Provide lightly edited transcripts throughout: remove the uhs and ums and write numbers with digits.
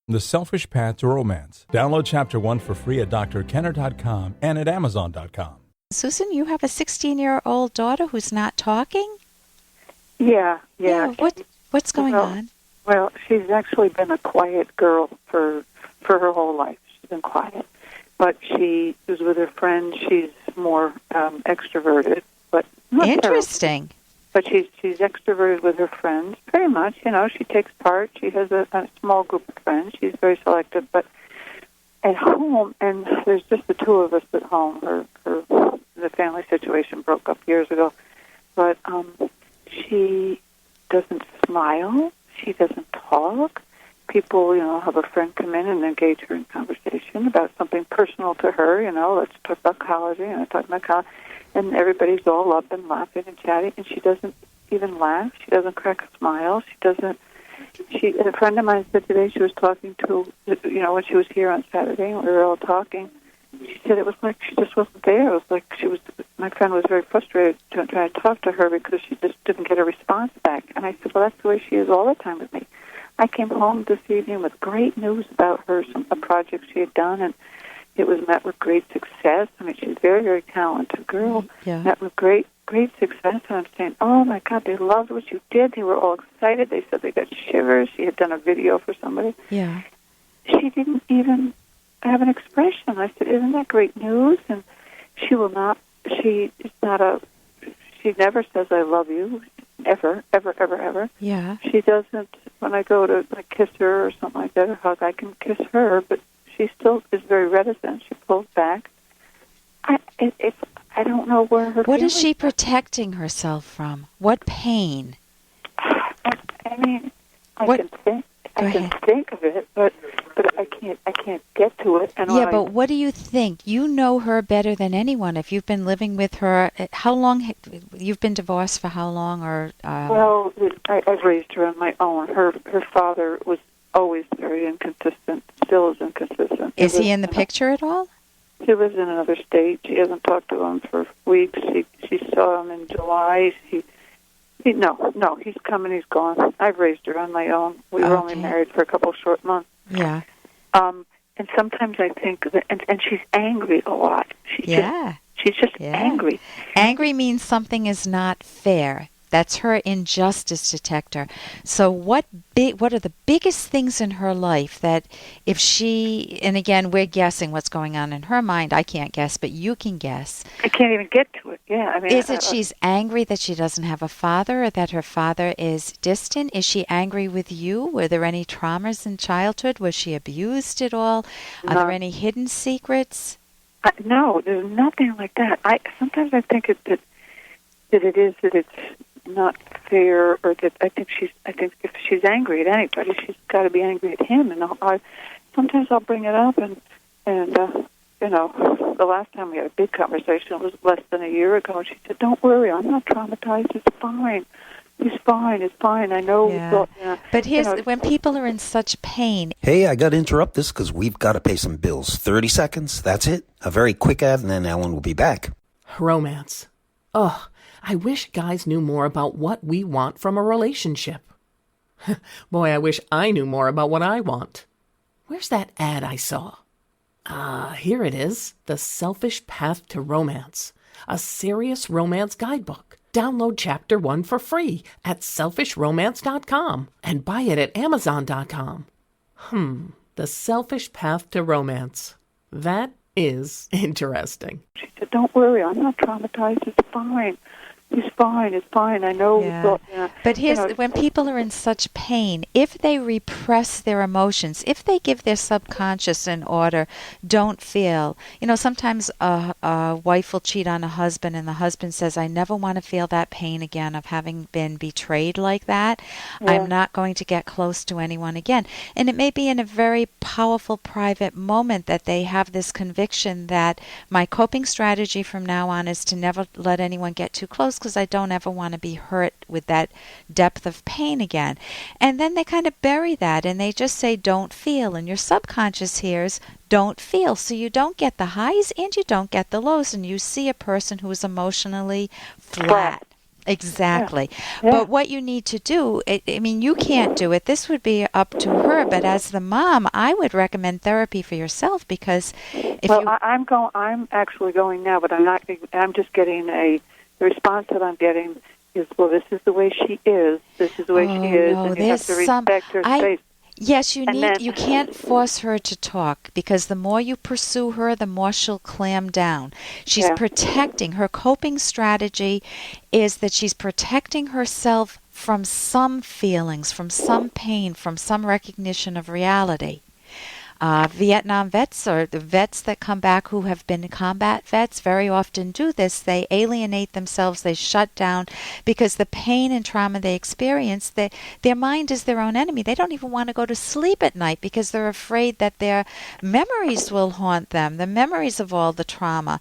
The Selfish Path to Romance. Download Chapter 1 for free at drkenner.com and at amazon.com. Susan, you have a 16-year-old daughter who's not talking? Yeah. What's going on? Well, she's actually been a quiet girl for her whole life. She's been quiet. But she was with her friends. She's more extroverted. But not Interesting. Terrible. But she's extroverted with her friends, very much. You know, she takes part. She has a small group of friends. She's very selective. But at home, and there's just the two of us at home. The family situation broke up years ago. But she doesn't smile. She doesn't talk. People, have a friend come in and engage her in conversation about something personal to her. Let's talk about college. I talk about college. And everybody's all up and laughing and chatting, and she doesn't even laugh. She doesn't crack a smile. A friend of mine said today she was talking to, when she was here on Saturday, and we were all talking. She said it was like she just wasn't there. It was like my friend was very frustrated trying to talk to her because she just didn't get a response back. And I said, well, that's the way she is all the time with me. I came home this evening with great news about her, a project she had done, and it was met with great success. I mean, she's a very, very talented girl. Yeah. Met with great success. And I'm saying, oh, my God, they loved what you did. They were all excited. They said they got shivers. She had done a video for somebody. Yeah. She didn't even have an expression. I said, isn't that great news? And she never says, I love you, ever, ever, ever, ever. Yeah. She doesn't, when I go to kiss her or something like that, or hug, I can kiss her, but she still is very reticent. She pulls back. I don't know where her. What is she protecting herself from? What pain? I mean, I can think of it, but I can't get to it. And yeah, but what do you think? You know her better than anyone. If you've been living with her, how long? You've been divorced for how long? Or well, I've raised her on my own. Her father was always very inconsistent, still is inconsistent. Is he in the picture at all? He lives in another state. She hasn't talked to him for weeks. She saw him in July. No, he's come and he's gone. I've raised her on my own. We were only married for a couple short months. Yeah. And sometimes I think that, and she's angry a lot. She's just angry. Angry means something is not fair. That's her injustice detector. So what are the biggest things in her life that if she, and again, we're guessing what's going on in her mind. I can't guess, but you can guess. I can't even get to it. Yeah. I mean, is it she's angry that she doesn't have a father or that her father is distant? Is she angry with you? Were there any traumas in childhood? Was she abused at all? Are there any hidden secrets? No, there's nothing like that. Sometimes I think that it's not fair, or that I think if she's angry at anybody, she's got to be angry at him. And sometimes I'll bring it up, and the last time we had a big conversation was less than a year ago, and she said, "Don't worry, I'm not traumatized. It's fine. It's fine. I know." Yeah. But when people are in such pain. Hey, I got to interrupt this because we've got to pay some bills. 30 seconds. That's it. A very quick ad, and then Ellen will be back. Romance. Ugh. I wish guys knew more about what we want from a relationship. Boy, I wish I knew more about what I want. Where's that ad I saw? Here it is. The Selfish Path to Romance. A serious romance guidebook. Download Chapter 1 for free at selfishromance.com and buy it at amazon.com. The Selfish Path to Romance. That is interesting. She said, "Don't worry, I'm not traumatized. It's fine. It's fine. I know." Yeah. But when people are in such pain, if they repress their emotions, if they give their subconscious an order, don't feel. Sometimes a wife will cheat on a husband, and the husband says, "I never want to feel that pain again of having been betrayed like that. Yeah. I'm not going to get close to anyone again." And it may be in a very powerful private moment that they have this conviction that my coping strategy from now on is to never let anyone get too close because I don't ever want to be hurt with that depth of pain again. And then they kind of bury that and they just say, "Don't feel." And your subconscious hears, "Don't feel." So you don't get the highs and you don't get the lows, and you see a person who is emotionally flat. Exactly. Yeah. But what you need to do, I mean, you can't do it. This would be up to her. But as the mom, I would recommend therapy for yourself because if well, you... I'm actually going now, but I'm not. I'm just getting the response that I'm getting is, well, this is the way she is. This is the way she is, no, and you have to respect her space. Yes, you can't force her to talk because the more you pursue her, the more she'll clam down. She's protecting. Her coping strategy is that she's protecting herself from some feelings, from some pain, from some recognition of reality. Vietnam vets or the vets that come back who have been combat vets very often do this. They alienate themselves, they shut down because the pain and trauma they experience, their mind is their own enemy. They don't even want to go to sleep at night because they're afraid that their memories will haunt them, the memories of all the trauma.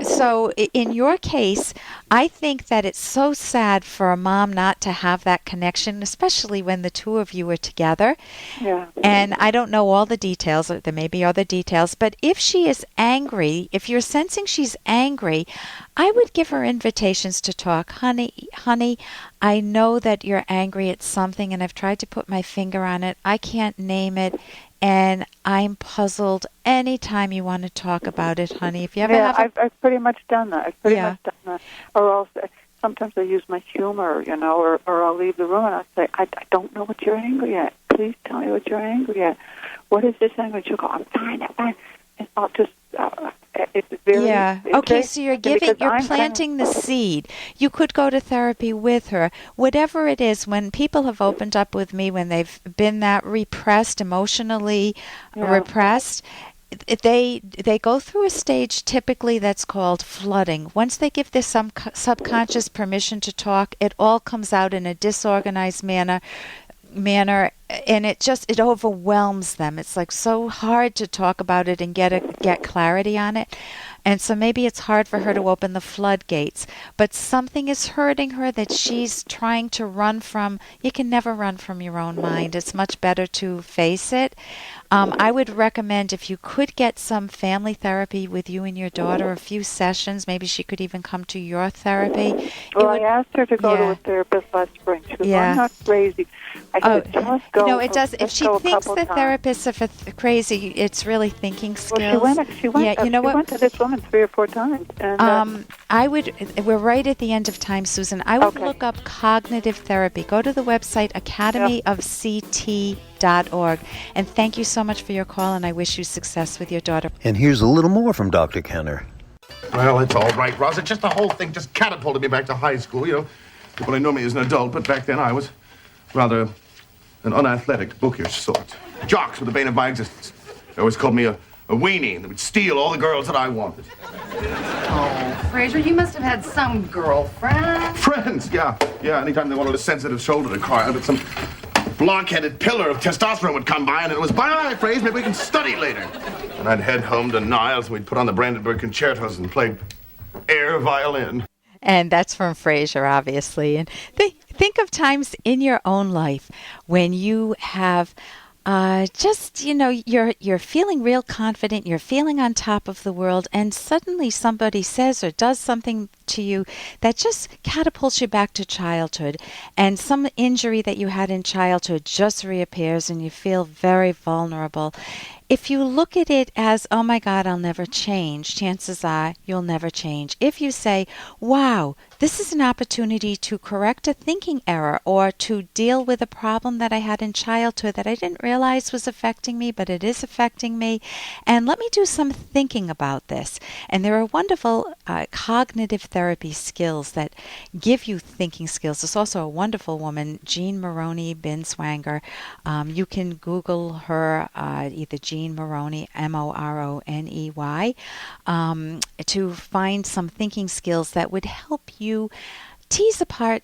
So in your case, I think that it's so sad for a mom not to have that connection, especially when the two of you are together. Yeah. And I don't know all the details. There may be other details. But if she is angry, if you're sensing she's angry, I would give her invitations to talk. Honey, I know that you're angry at something, and I've tried to put my finger on it. I can't name it. And I'm puzzled anytime you want to talk about it, honey. If you ever have I've pretty much done that. I've pretty much done that. Or else, sometimes I use my humor, or I'll leave the room and I'll say, I don't know what you're angry at. Please tell me what you're angry at. What is this angry? She'll go, I'm fine. And I'll just, it's very... Okay, so you're planting the seed. You could go to therapy with her. Whatever it is, when people have opened up with me, when they've been that repressed, emotionally repressed, they go through a stage typically that's called flooding. Once they give their subconscious permission to talk, it all comes out in a disorganized manner, and it overwhelms them. It's like so hard to talk about it and get clarity on it. And so maybe it's hard for her to open the floodgates, but something is hurting her that she's trying to run from. You can never run from your own mind. It's much better to face it. I would recommend if you could get some family therapy with you and your daughter, a few sessions. Maybe she could even come to your therapy. Well, I asked her to go to a therapist last spring. She goes, I'm not crazy. I said, just go. No, it does. If she thinks the therapists are crazy, it's really thinking skills. Well, she went to this woman 3 or 4 times. And, we're right at the end of time, Susan. I would look up cognitive therapy. Go to the website academyofct.org. And thank you so much for your call, and I wish you success with your daughter. And here's a little more from Dr. Kenner. Well, it's all right, Roz. It's just the whole thing just catapulted me back to high school, People know me as an adult, but back then I was rather an unathletic, bookish sort. Jocks were the bane of my existence. They always called me a weenie, and they would steal all the girls that I wanted. Oh, Fraser, you must have had some girlfriend. Friends, yeah. Anytime they wanted a sensitive shoulder to cry on, but some block-headed pillar of testosterone would come by, and it was, bye, Fraser, maybe we can study later. And I'd head home to Niles, and we'd put on the Brandenburg concertos and play air violin. And that's from Fraser, obviously. And think of times in your own life when you have you're feeling real confident, you're feeling on top of the world, and suddenly somebody says or does something to you that just catapults you back to childhood, and some injury that you had in childhood just reappears and you feel very vulnerable. If you look at it as, oh my God, I'll never change, chances are you'll never change. If you say, wow, this is an opportunity to correct a thinking error or to deal with a problem that I had in childhood that I didn't realize was affecting me, but it is affecting me, and let me do some thinking about this. And there are wonderful cognitive therapy skills that give you thinking skills. There's also a wonderful woman, Jean Maroney Binswanger. You can Google her, either Jean Maroney, Moroney, to find some thinking skills that would help you tease apart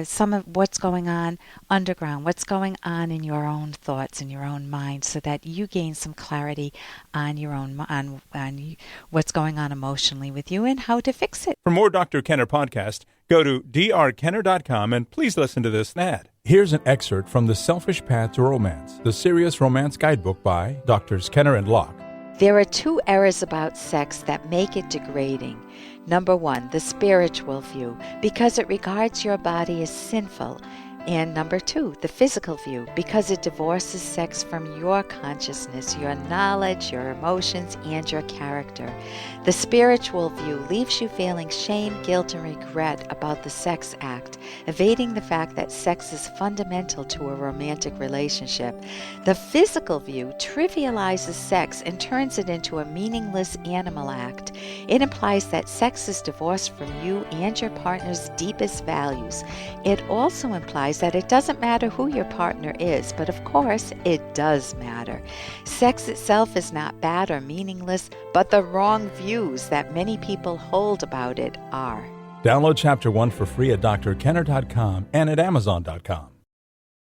some of what's going on underground, what's going on in your own thoughts, in your own mind, so that you gain some clarity on your own on what's going on emotionally with you and how to fix it. For more Dr. Kenner podcast, go to drkenner.com and please listen to this ad. Here's an excerpt from The Selfish Path to Romance, the Serious Romance Guidebook by Drs. Kenner and Locke. There are 2 errors about sex that make it degrading. Number 1, the spiritual view, because it regards your body as sinful. And number 2, the physical view, because it divorces sex from your consciousness, your knowledge, your emotions, and your character. The spiritual view leaves you feeling shame, guilt, and regret about the sex act, evading the fact that sex is fundamental to a romantic relationship. The physical view trivializes sex and turns it into a meaningless animal act. It implies that sex is divorced from you and your partner's deepest values. It also implies that it doesn't matter who your partner is, but of course it does matter. Sex itself is not bad or meaningless, but the wrong views that many people hold about it are. Download Chapter 1 for free at drkenner.com and at amazon.com.